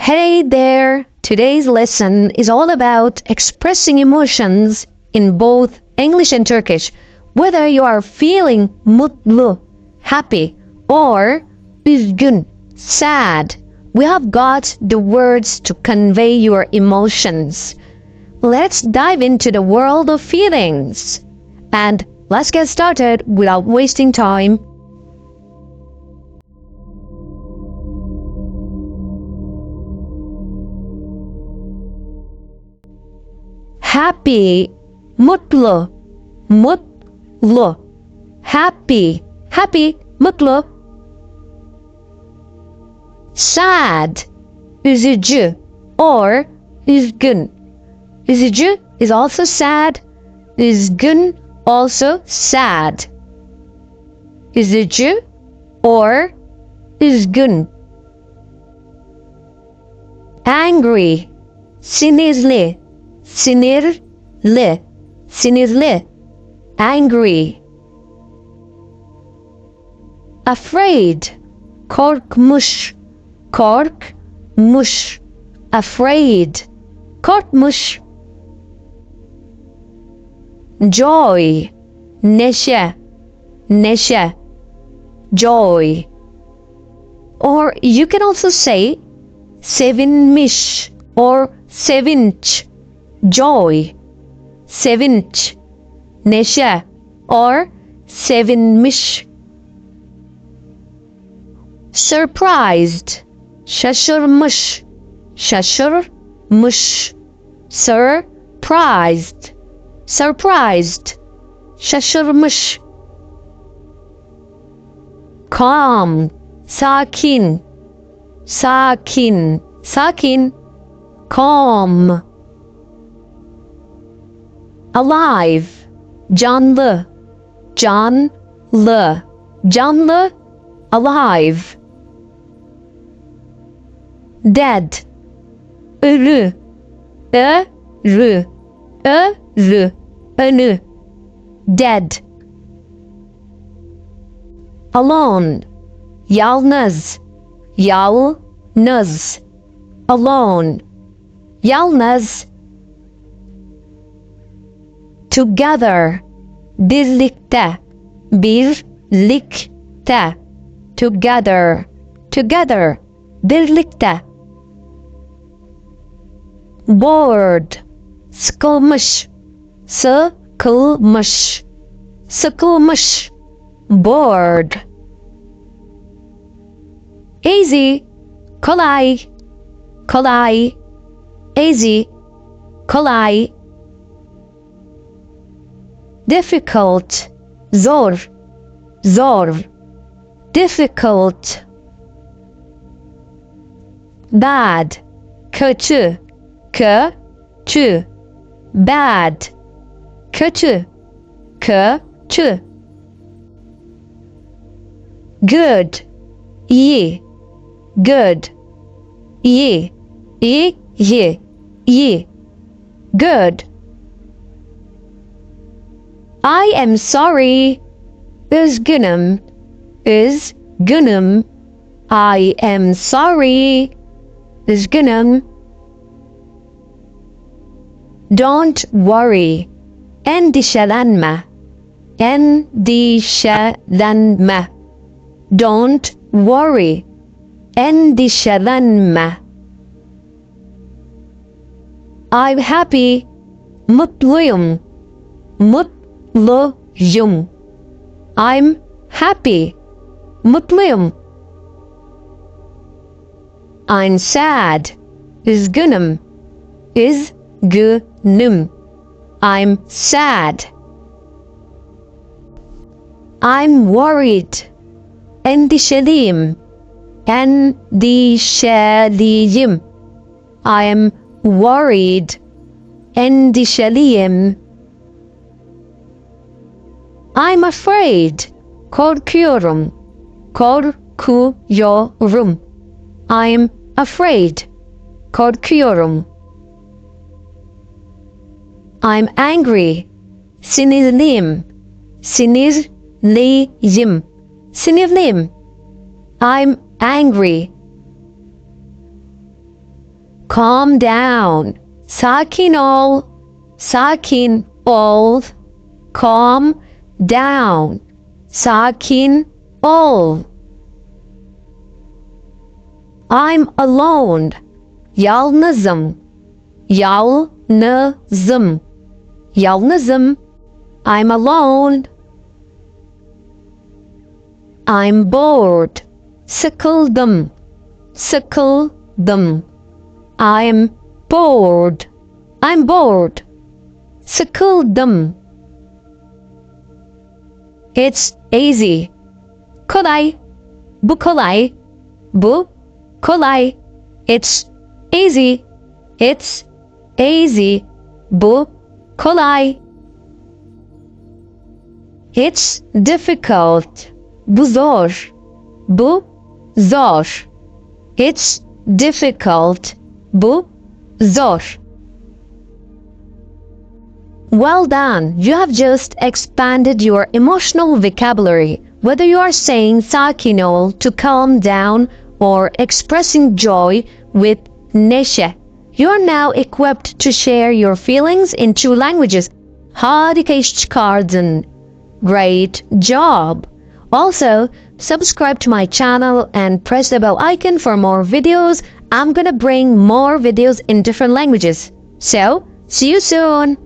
Hey there! Today's lesson is all about expressing emotions in both English and Turkish. Whether you are feeling mutlu, happy, or üzgün, sad, we have got the words to convey your emotions. Let's dive into the world of feelings. And let's get started without wasting time. Happy, mutlu, mutlu, happy, mutlu. Sad, üzücü or üzgün. Üzücü is also sad, üzgün also sad. Üzücü or üzgün. Angry, sinirli, sinirli, angry. Afraid, korkmuş, afraid, korkmuş. Joy, neşe, joy. Or you can also say sevinmiş or sevinç, joy, sevinç, neşe or sevinmiş. Surprised, şaşırmış, surprised, şaşırmış. Calm, sakin, calm. Alive, canlı, alive. Dead, ölü, ölü, dead. Alone, yalnız, alone, yalnız. Together, birlikte, together, birlikte. Bored, sıkılmış, bored. Easy, kolay, easy, kolay. Difficult, zor, difficult. Bad, kötü, bad, kötü. Good, iyi, iyi, good. I am sorry, üzgünüm, I am sorry, üzgünüm. Don't worry, endişelenme, Don't worry, endişelenme. I'm happy, mutluyum, I'm happy, mutluyum. I'm sad, üzgünüm, I'm sad. I'm worried, endişeliyim, I'm worried, endişeliyim. I'm afraid, korkuyorum, I'm afraid, korkuyorum. I'm angry, sinirliyim, sinirliyim. I'm angry. Calm down. Sakin ol. Sakin ol. Calm down. Sakin ol. I'm alone. Yalnızım. Yalnızım. Yalnızım. I'm alone. I'm bored. Sıkıldım. Sıkıldım. I'm bored. I'm bored. Sıkıldım. It's easy. Kolay. Bu kolay. Bu kolay. It's easy. It's easy. Bu kolay. It's difficult. Bu zor. Bu zor. It's difficult. Bu zor. Well done. You have just expanded your emotional vocabulary. Whether you are saying sakin ol to calm down or expressing joy with neşe, you are now equipped to share your feelings in two languages. Harika iş çıkardın. Great job. Also, subscribe to my channel and press the bell icon for more videos. I'm gonna bring more videos in different languages. So, see you soon.